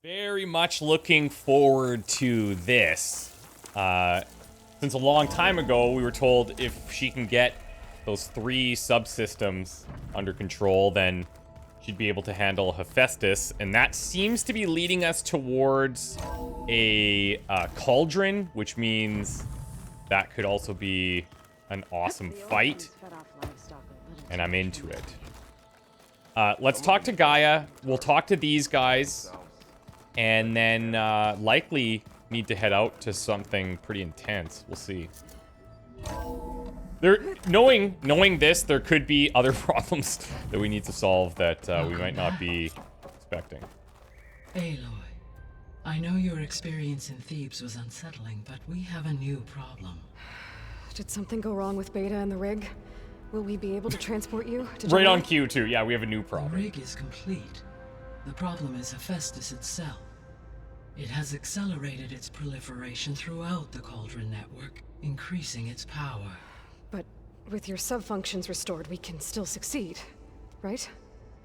Very much looking forward to this. Since a long time ago, we were told if she can get those 3 subsystems under control, then she'd be able to handle Hephaestus, and that seems to be leading us towards a cauldron, which means that could also be an awesome fight, and I'm into it. Let's talk to Gaia. We'll talk to these guys, and then likely need to head out to something pretty intense. We'll see. Knowing this, there could be other problems that we need to solve that we might not be expecting. Aloy, I know your experience in Thebes was unsettling, but we have a new problem. Did something go wrong with Beta and the rig? Will we be able to transport you to Right Gemini? on cue, too. Yeah, we have a new problem. The rig is complete. The problem is Hephaestus itself. It has accelerated its proliferation throughout the Cauldron network, increasing its power. But with your sub-functions restored, we can still succeed, right?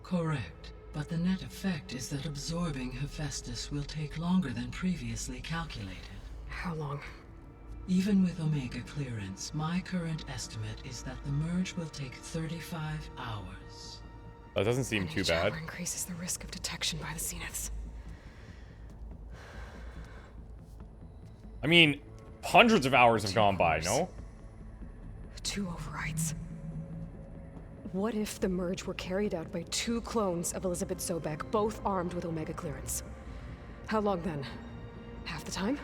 Correct. But the net effect is that absorbing Hephaestus will take longer than previously calculated. How long? Even with Omega clearance, my current estimate is that the merge will take 35 hours. That doesn't seem too bad. Increases the risk of detection by the Zeniths. I mean, hundreds of hours have gone by, no? 2 overrides. What if the merge were carried out by 2 clones of Elisabet Sobek, both armed with Omega clearance? How long then? Half the time?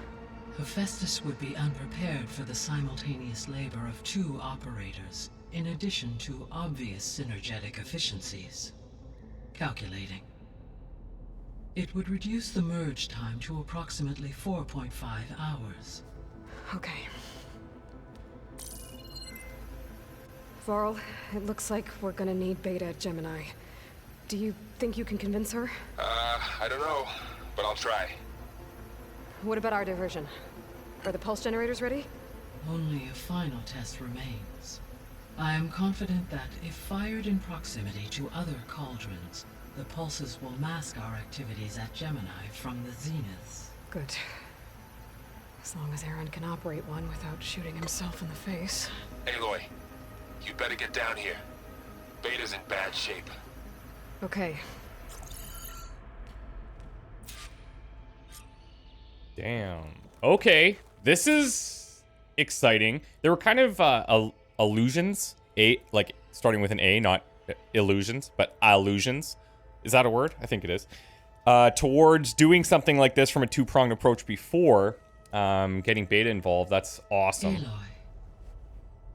Hephaestus would be unprepared for the simultaneous labor of 2 operators, in addition to obvious synergetic efficiencies. Calculating. It would reduce the merge time to approximately 4.5 hours. Okay. Varl, it looks like we're gonna need Beta at Gemini. Do you think you can convince her? I don't know, but I'll try. What about our diversion? Are the pulse generators ready? Only a final test remains. I am confident that if fired in proximity to other cauldrons, the pulses will mask our activities at Gemini from the zeniths. Good. As long as Aaron can operate one without shooting himself in the face. Aloy, you better get down here. Beta's in bad shape. Okay. Damn. Okay. This is exciting. There were kind of illusions. Like starting with an A, not illusions, but illusions. Is that a word? I think it is. Towards doing something like this from a 2-pronged approach before, getting Beta involved. That's awesome. Aloy,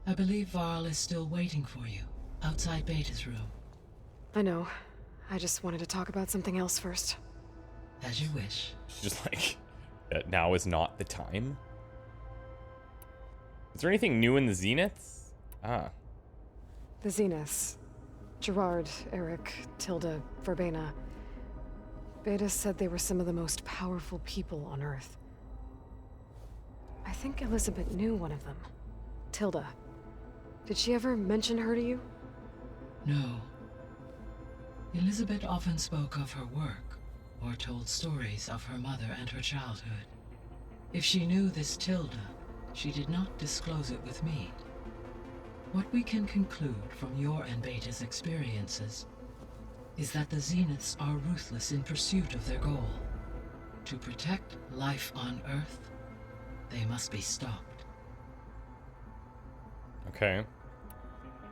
I believe Varl is still waiting for you, outside Beta's room. I know. I just wanted to talk about something else first. As you wish. Just like, now is not the time. Is there anything new in the Zeniths? Ah. The Zeniths. Gerard, Eric, Tilda, Verbena. Beta said they were some of the most powerful people on Earth. I think Elisabet knew one of them. Tilda. Did she ever mention her to you? No. Elisabet often spoke of her work, or told stories of her mother and her childhood. If she knew this Tilda, she did not disclose it with me. What we can conclude from your and Beta's experiences is that the Zeniths are ruthless in pursuit of their goal. To protect life on Earth, they must be stopped. Okay.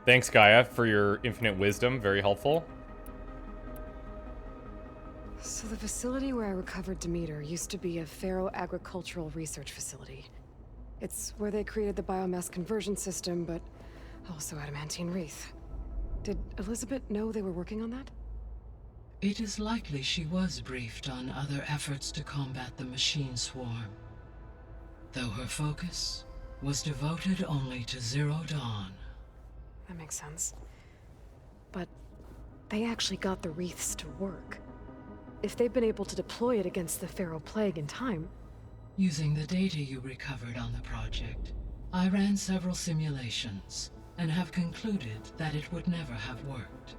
Thanks, Gaia, for your infinite wisdom. Very helpful. So the facility where I recovered Demeter used to be a Pharaoh agricultural research facility. It's where they created the biomass conversion system, but also adamantine wreath. Did Elisabet know they were working on that? It is likely she was briefed on other efforts to combat the machine swarm, though her focus was devoted only to Zero Dawn. That makes sense. But they actually got the wreaths to work. If they've been able to deploy it against the Pharaoh Plague in time... Using the data you recovered on the project, I ran several simulations and have concluded that it would never have worked.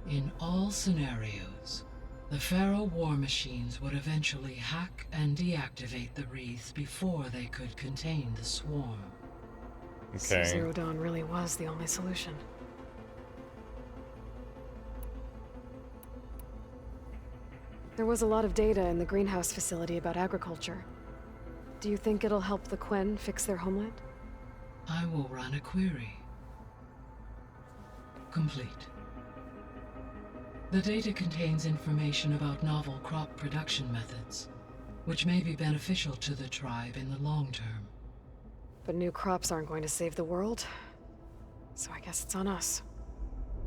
In all scenarios, The Pharaoh war machines would eventually hack and deactivate the wreaths before they could contain the swarm. So Okay. Zero Dawn really was the only solution. There was a lot of data in the greenhouse facility about agriculture. Do you think it'll help the Quen fix their homeland? I will run a query. Complete. The data contains information about novel crop production methods, which may be beneficial to the tribe in the long term. But new crops aren't going to save the world, so I guess it's on us.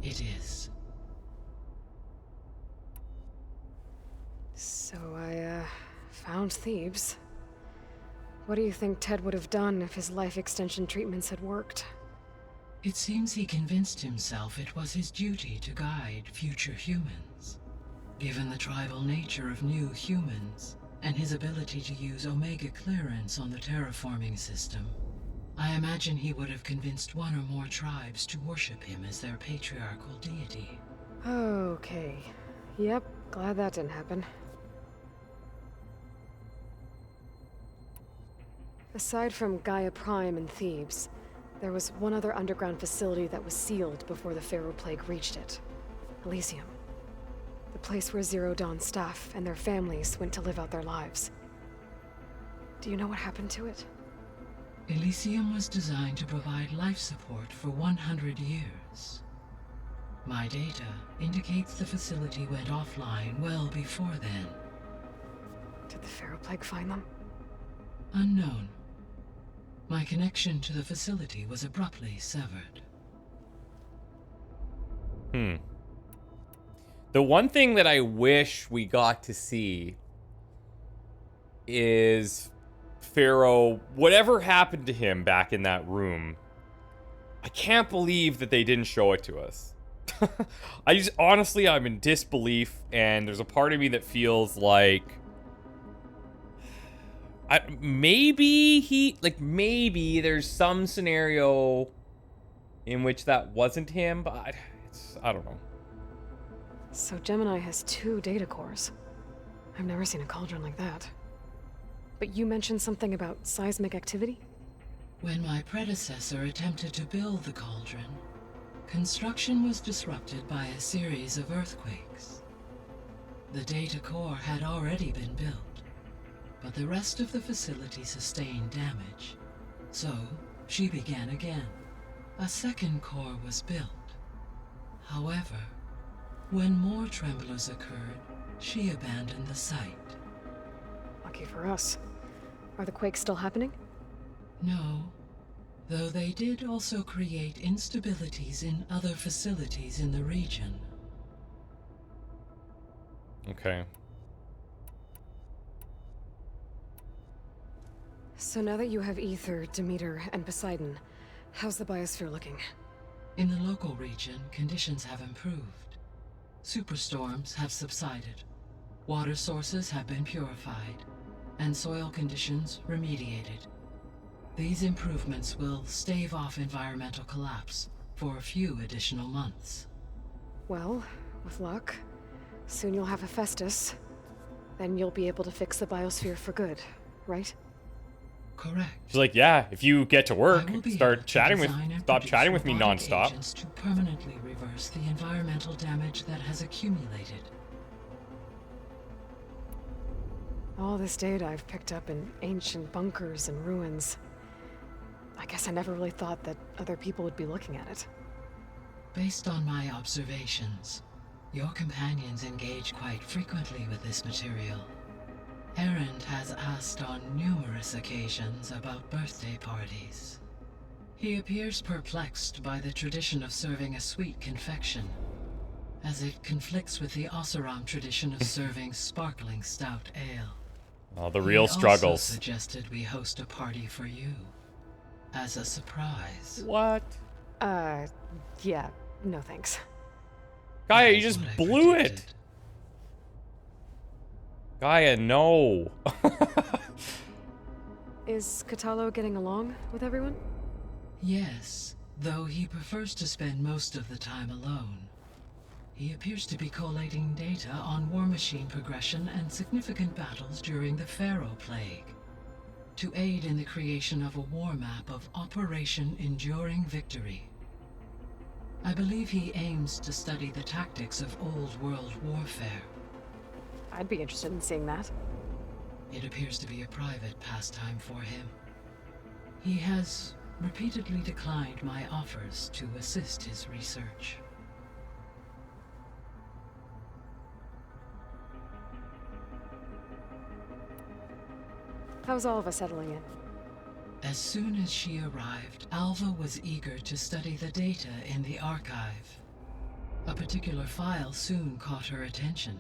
It is. So I, found Thebes. What do you think Ted would have done if his life extension treatments had worked? It seems he convinced himself it was his duty to guide future humans. Given the tribal nature of new humans, and his ability to use Omega clearance on the terraforming system, I imagine he would have convinced one or more tribes to worship him as their patriarchal deity. Okay. Yep, glad that didn't happen. Aside from Gaia Prime and Thebes, there was one other underground facility that was sealed before the Pharaoh Plague reached it. Elysium. The place where Zero Dawn staff and their families went to live out their lives. Do you know what happened to it? Elysium was designed to provide life support for 100 years. My data indicates the facility went offline well before then. Did the Pharaoh Plague find them? Unknown. My connection to the facility was abruptly severed. The one thing that I wish we got to see is Pharaoh, whatever happened to him back in that room. I can't believe that they didn't show it to us. Honestly, I'm in disbelief, and there's a part of me that feels like maybe there's some scenario in which that wasn't him, but I don't know. So Gemini has 2 data cores. I've never seen a cauldron like that. But you mentioned something about seismic activity? When my predecessor attempted to build the cauldron, construction was disrupted by a series of earthquakes. The data core had already been built, but the rest of the facility sustained damage. So, she began again. A second core was built. However, when more tremblers occurred, she abandoned the site. Lucky for us. Are the quakes still happening? No, though they did also create instabilities in other facilities in the region. Okay. So now that you have Ether, Demeter, and Poseidon, how's the Biosphere looking? In the local region, conditions have improved. Superstorms have subsided. Water sources have been purified, and soil conditions remediated. These improvements will stave off environmental collapse for a few additional months. Well, with luck, soon you'll have Hephaestus. Then you'll be able to fix the Biosphere for good, right? Correct. She's like, yeah, if you get to work, I will be stop able to chatting design and with produce me robotic nonstop. agents to permanently reverse the environmental damage that has accumulated. All this data I've picked up in ancient bunkers and ruins. I guess I never really thought that other people would be looking at it. Based on my observations, your companions engage quite frequently with this material. Erend has asked on numerous occasions about birthday parties. He appears perplexed by the tradition of serving a sweet confection, as it conflicts with the Oseram tradition of serving sparkling stout ale. Oh, the real He struggles. also suggested we host a party for you, as a surprise. What? Yeah, no thanks. Gaia, That you is just what I blew it. predicted. Gaia, no. Is Katalo getting along with everyone? Yes, though he prefers to spend most of the time alone. He appears to be collating data on war machine progression and significant battles during the Pharaoh Plague, to aid in the creation of a war map of Operation Enduring Victory. I believe he aims to study the tactics of old world warfare. I'd be interested in seeing that. It appears to be a private pastime for him. He has repeatedly declined my offers to assist his research. How's Alva settling in? As soon as she arrived, Alva was eager to study the data in the archive. A particular file soon caught her attention.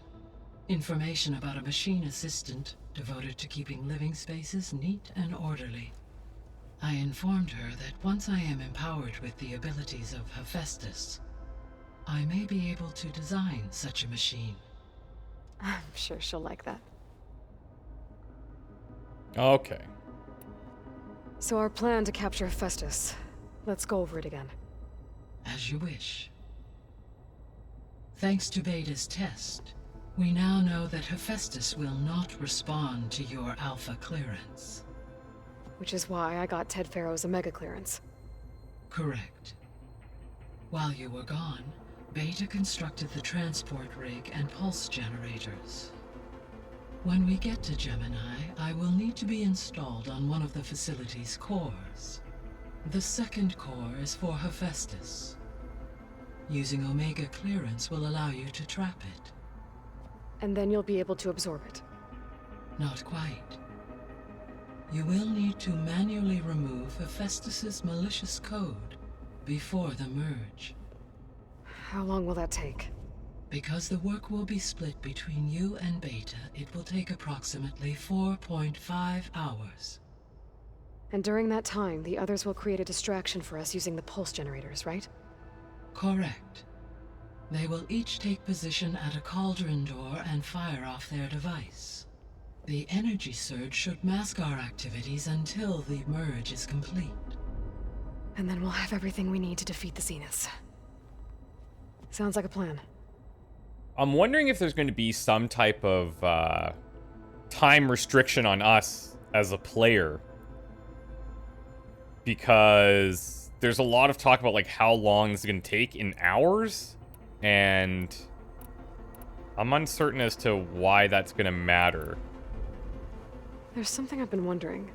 Information about a machine assistant devoted to keeping living spaces neat and orderly. I informed her that once I am empowered with the abilities of Hephaestus, I may be able to design such a machine. I'm sure she'll like that. Okay. So our plan to capture Hephaestus. Let's go over it again. As you wish. Thanks to Beta's test, we now know that Hephaestus will not respond to your alpha clearance. Which is why I got Ted Pharaoh's Omega clearance. Correct. While you were gone, Beta constructed the transport rig and pulse generators. When we get to Gemini, I will need to be installed on one of the facility's cores. The second core is for Hephaestus. Using Omega clearance will allow you to trap it. And then you'll be able to absorb it. Not quite. You will need to manually remove Hephaestus's malicious code before the merge. How long will that take? Because the work will be split between you and Beta, it will take approximately 4.5 hours. And during that time, the others will create a distraction for us using the pulse generators, right? Correct. They will each take position at a cauldron door and fire off their device. The energy surge should mask our activities until the merge is complete. And then we'll have everything we need to defeat the Zeniths. Sounds like a plan. I'm wondering if there's going to be some type of time restriction on us as a player. Because there's a lot of talk about like how long this is going to take in hours. And I'm uncertain as to why that's going to matter. There's something I've been wondering.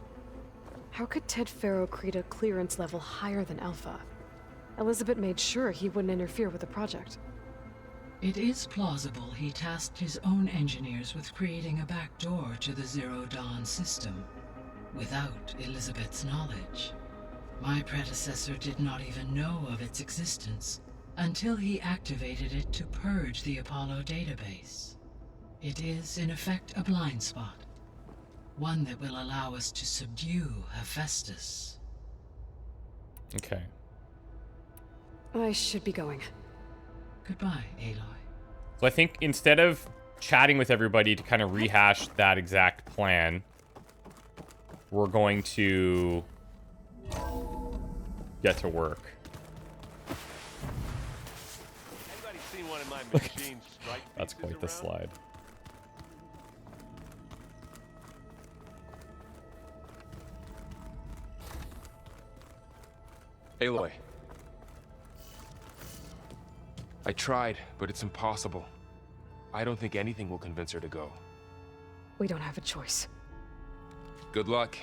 How could Ted Pharaoh create a clearance level higher than Alpha? Elisabet made sure he wouldn't interfere with the project. It is plausible he tasked his own engineers with creating a back door to the Zero Dawn system, without Elisabet's knowledge. My predecessor did not even know of its existence, until he activated it to purge the Apollo database. It is, in effect, a blind spot. One that will allow us to subdue Hephaestus. Okay. I should be going. Goodbye, Aloy. So I think instead of chatting with everybody to kind of rehash that exact plan, we're going to get to work. Anybody seen one of my machines strike That's quite the pieces slide. Aloy. I tried, but it's impossible. I don't think anything will convince her to go. We don't have a choice. Good luck.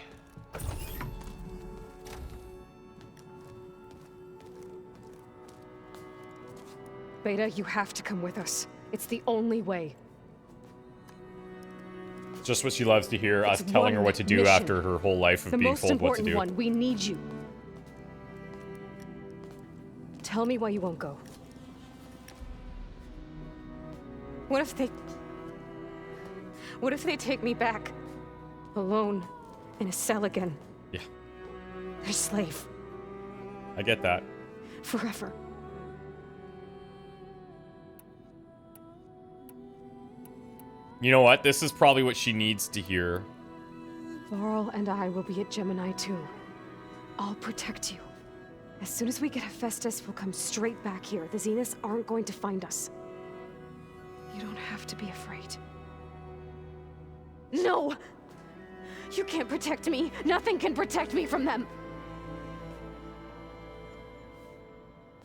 Beta, you have to come with us. It's the only way. Just what she loves to hear, us It's telling her one what to do mission. after her whole life of The being most told what to important do. one. We need you. Tell me why you won't go. What if they take me back? Alone. In a cell again. Yeah, Their slave. I get that. Forever. You know what? This is probably what she needs to hear. Varl and I will be at Gemini too. I'll protect you. As soon as we get Hephaestus, we'll come straight back here. The Zeniths aren't going to find us. You don't have to be afraid. No! You can't protect me. Nothing can protect me from them.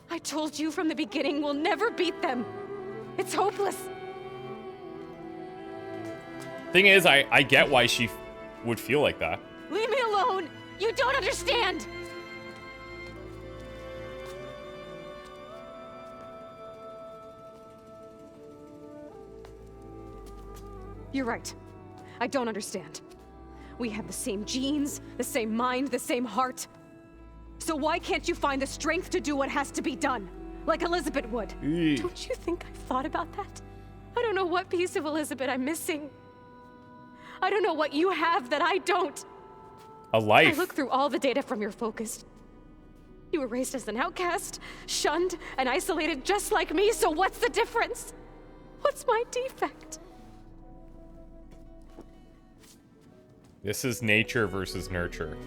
I told you from the beginning we'll never beat them. It's hopeless. Thing is, I get why she would feel like that. Leave me alone! You don't understand! You're right. I don't understand. We have the same genes, the same mind, the same heart. So why can't you find the strength to do what has to be done? Like Elisabet would. Don't you think I've thought about that? I don't know what piece of Elisabet I'm missing. I don't know what you have that I don't. A life. I look through all the data from your focus. You were raised as an outcast, shunned, and isolated just like me, so what's the difference? What's my defect? This is nature versus nurture.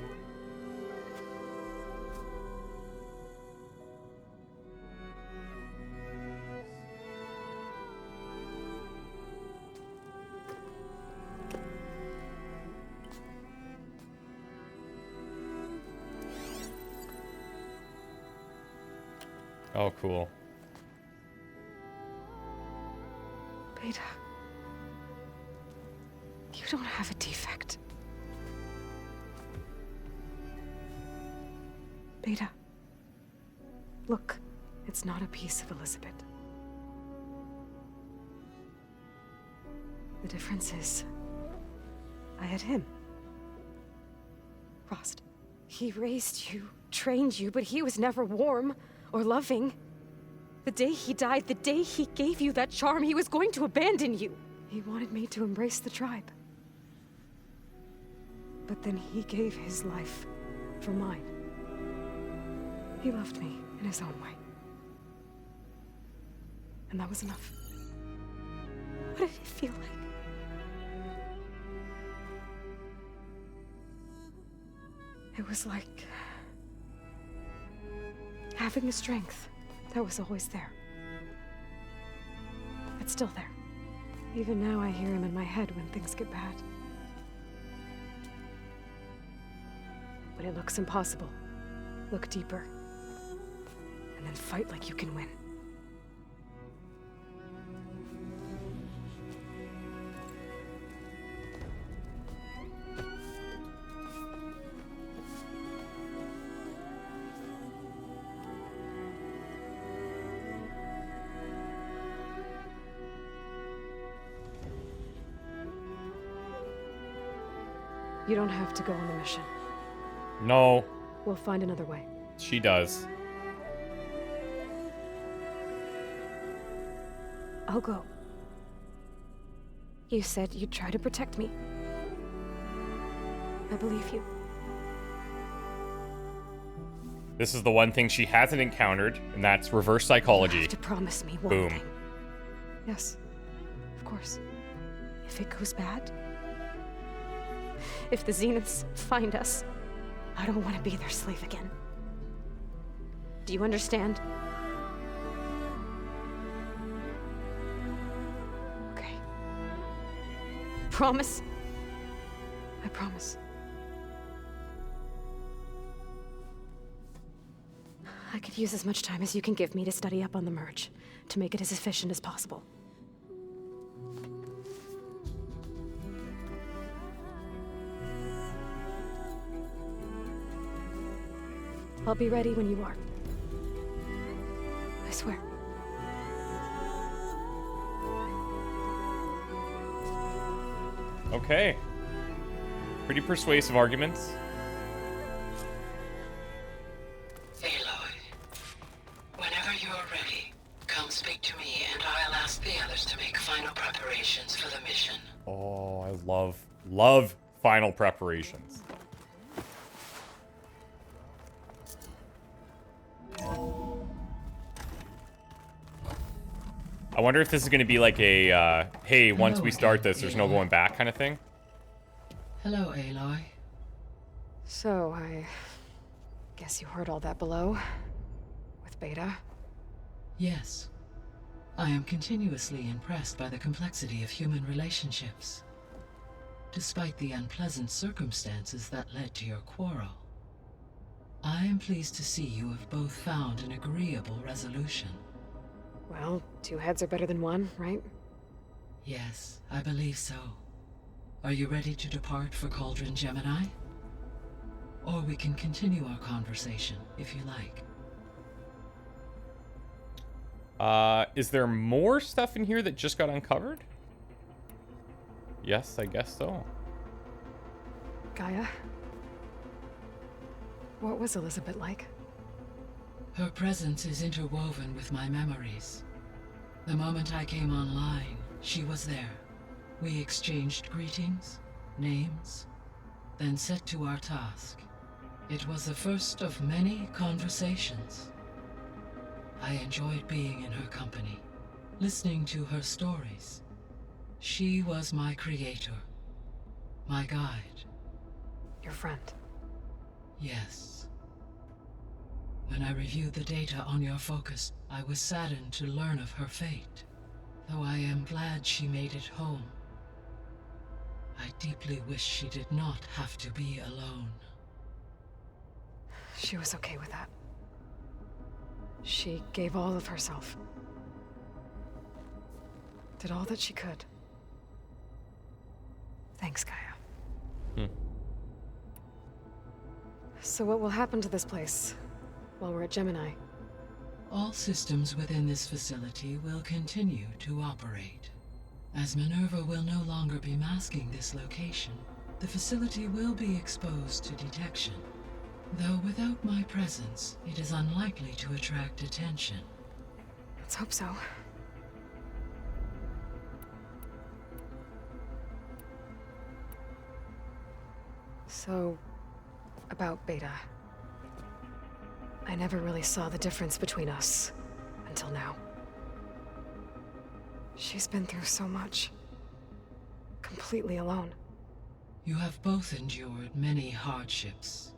Oh, cool. Beta. You don't have a defect. Beta. Look, it's not a piece of Elisabet. The difference is, I had him. Rost. He raised you, trained you, but he was never warm or loving. The day he died, the day he gave you that charm, he was going to abandon you. He wanted me to embrace the tribe. But then he gave his life for mine. He loved me in his own way. And that was enough. What did it feel like? It was like having a strength that was always there. It's still there. Even now I hear him in my head when things get bad. When it looks impossible, look deeper. And then fight like you can win. You don't have to go on the mission. No, We'll find another way. she does. I'll go. You said you'd try to protect me. I believe you. This is the one thing she hasn't encountered, and that's reverse You psychology. have to promise me one Boom. thing. Yes, of course. If it goes bad, if the Zeniths find us, I don't want to be their slave again. Do you understand? Okay. Promise? I promise. I could use as much time as you can give me to study up on the merge, to make it as efficient as possible. I'll be ready when you are. I swear. Okay. Pretty persuasive arguments. Aloy, whenever you are ready, come speak to me and I'll ask the others to make final preparations for the mission. Oh, I love final preparations. I wonder if this is going to be like a, hey, once Hello we start again, this, there's no Aloy. going back kind of thing. Hello, Aloy. So, I guess you heard all that below? With Beta? Yes. I am continuously impressed by the complexity of human relationships. Despite the unpleasant circumstances that led to your quarrel, I am pleased to see you have both found an agreeable resolution. Well, two heads are better than one, right? Yes, I believe so. Are you ready to depart for Cauldron Gemini? Or we can continue our conversation, if you like. Is there more stuff in here that just got uncovered? Yes, I guess so. Gaia? What was Elisabet like? Her presence is interwoven with my memories. The moment I came online, she was there. We exchanged greetings, names, then set to our task. It was the first of many conversations. I enjoyed being in her company, listening to her stories. She was my creator, my guide. Your friend. Yes. When I reviewed the data on your focus, I was saddened to learn of her fate, though I am glad she made it home. I deeply wish she did not have to be alone. She was okay with that. She gave all of herself. Did all that she could. Thanks, Gaia. So what will happen to this place while we're at Gemini? All systems within this facility will continue to operate. As Minerva will no longer be masking this location, the facility will be exposed to detection. Though without my presence, it is unlikely to attract attention. Let's hope so. So, about Beta. I never really saw the difference between us until now. She's been through so much. Completely alone. You have both endured many hardships.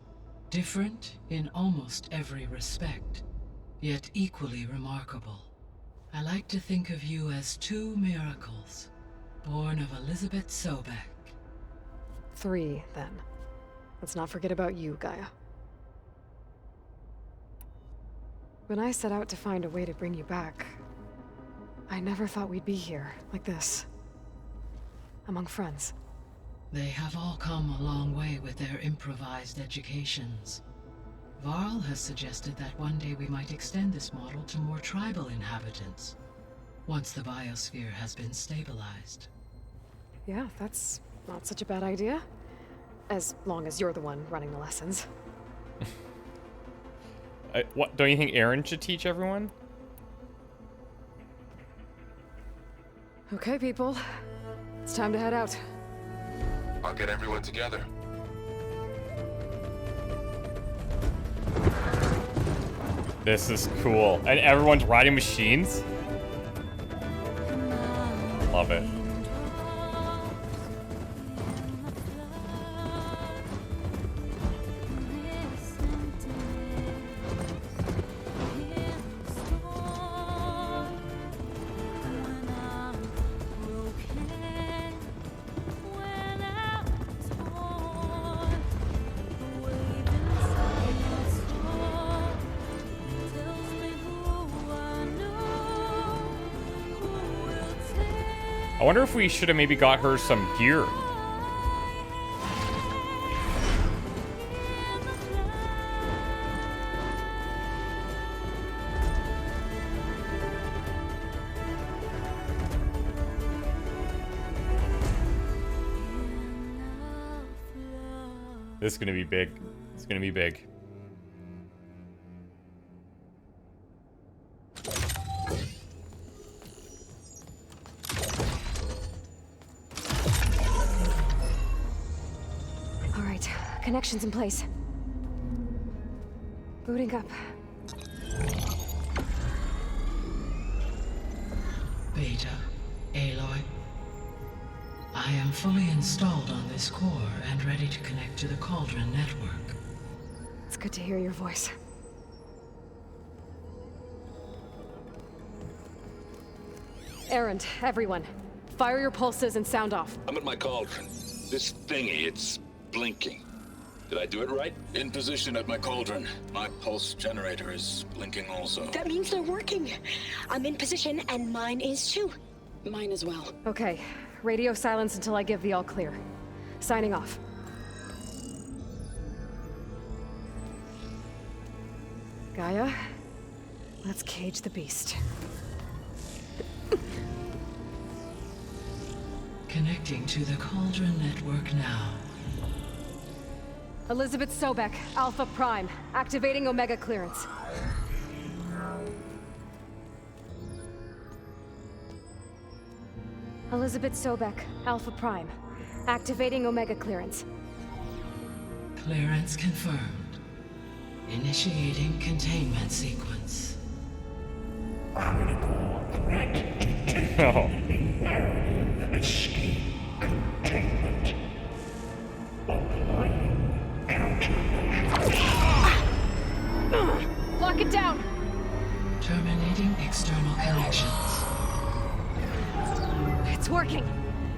Different in almost every respect, yet equally remarkable. I like to think of you as two miracles, born of Elisabet Sobek. 3, then. Let's not forget about you, Gaia. When I set out to find a way to bring you back, I never thought we'd be here, like this. Among friends. They have all come a long way with their improvised educations. Varl has suggested that one day we might extend this model to more tribal inhabitants, once the Biosphere has been stabilized. Yeah, that's not such a bad idea. As long as you're the one running the lessons. What, don't you think Aaron should teach everyone? Okay, people. It's time to head out. I'll get everyone together. This is cool. And everyone's riding machines? Love it. I wonder if we should have maybe got her some gear. This is gonna be big. It's gonna be big. Connections in place. Booting up. Beta, Aloy. I am fully installed on this core and ready to connect to the Cauldron network. It's good to hear your voice. Errand, everyone. Fire your pulses and sound off. I'm at my cauldron. This thingy, it's blinking. Did I do it right? In position at my cauldron. My pulse generator is blinking also. That means they're working. I'm in position, and mine is too. Mine as well. Okay, radio silence until I give the all clear. Signing off. Gaia, let's cage the beast. Connecting to the Cauldron network now. Elisabet Sobek, Alpha Prime, activating Omega clearance. Elisabet Sobek, Alpha Prime, activating Omega clearance. Clearance confirmed. Initiating containment sequence. Critical threat detected. Oh. Escape containment. Applying countermeasures. Lock it down! Terminating external connections. It's working.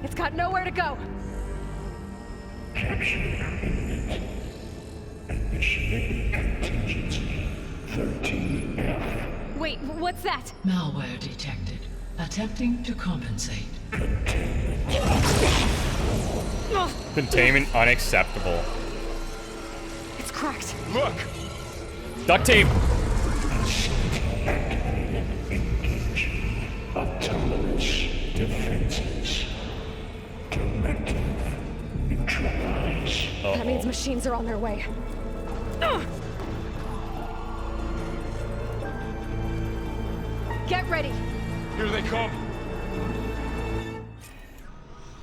It's got nowhere to go. Capture imminent. Initiating contingency 13F. Wait, what's that? Malware detected. Attempting to compensate. Containment unacceptable. It's cracked. Look! Duct tape! Engage. Autonomous defenses. Directive. Neutralize. That means machines are on their way. Get ready. Here they come!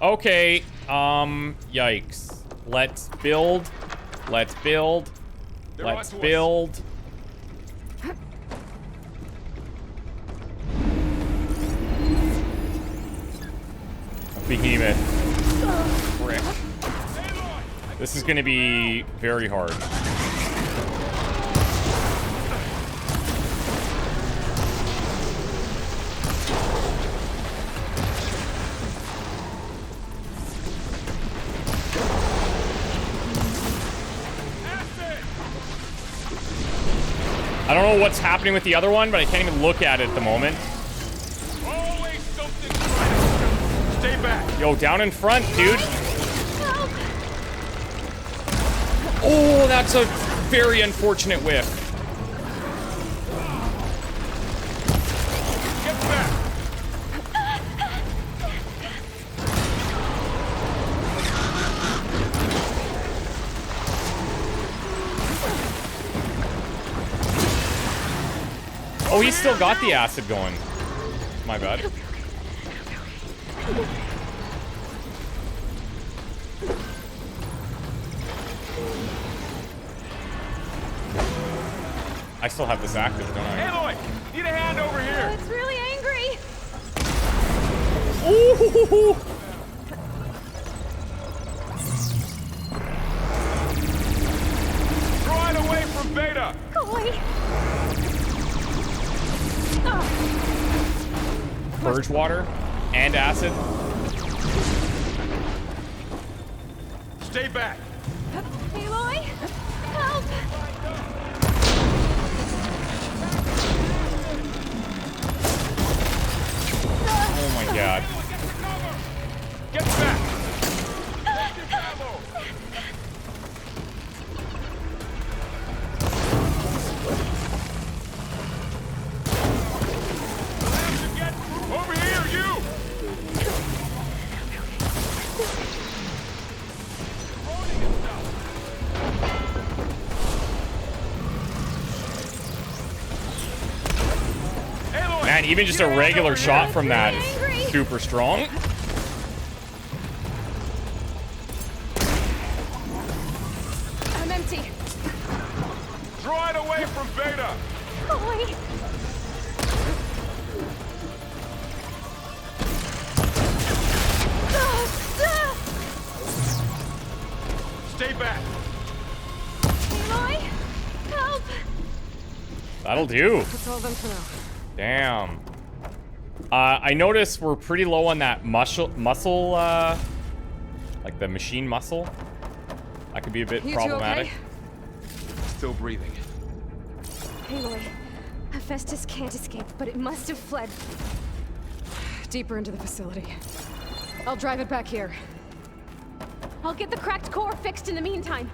Okay, yikes. Let's build. Let's build. They're Let's onto us. build. Behemoth. Frick. This is gonna be very hard. I don't know what's happening with the other one, but I can't even look at it at the moment. Always something right. Stay back! Yo, down in front, dude. Oh, that's a very unfortunate whiff. Get back! Oh, he's still got the acid going. My bad. I still have this active, don't I? Aloy! Need a hand over here! It's really angry. Ooh! Draw it away from Beta! Golly. Purge water and acid. Stay back! Aloy, help! Oh my god. Get back! Over here, you! Aloy, Man, even just a regular shot from that is super strong. I'm empty. draw it away from Beta! Golly. Stay back! Aloy, help! That'll do. That's all of them for now. Damn. I notice we're pretty low on that muscle, like the machine muscle. That could be a bit You two problematic. okay? Still breathing. Aloy, Hephaestus can't escape, but it must have fled. Deeper into the facility. I'll drive it back here. I'll get the cracked core fixed in the meantime.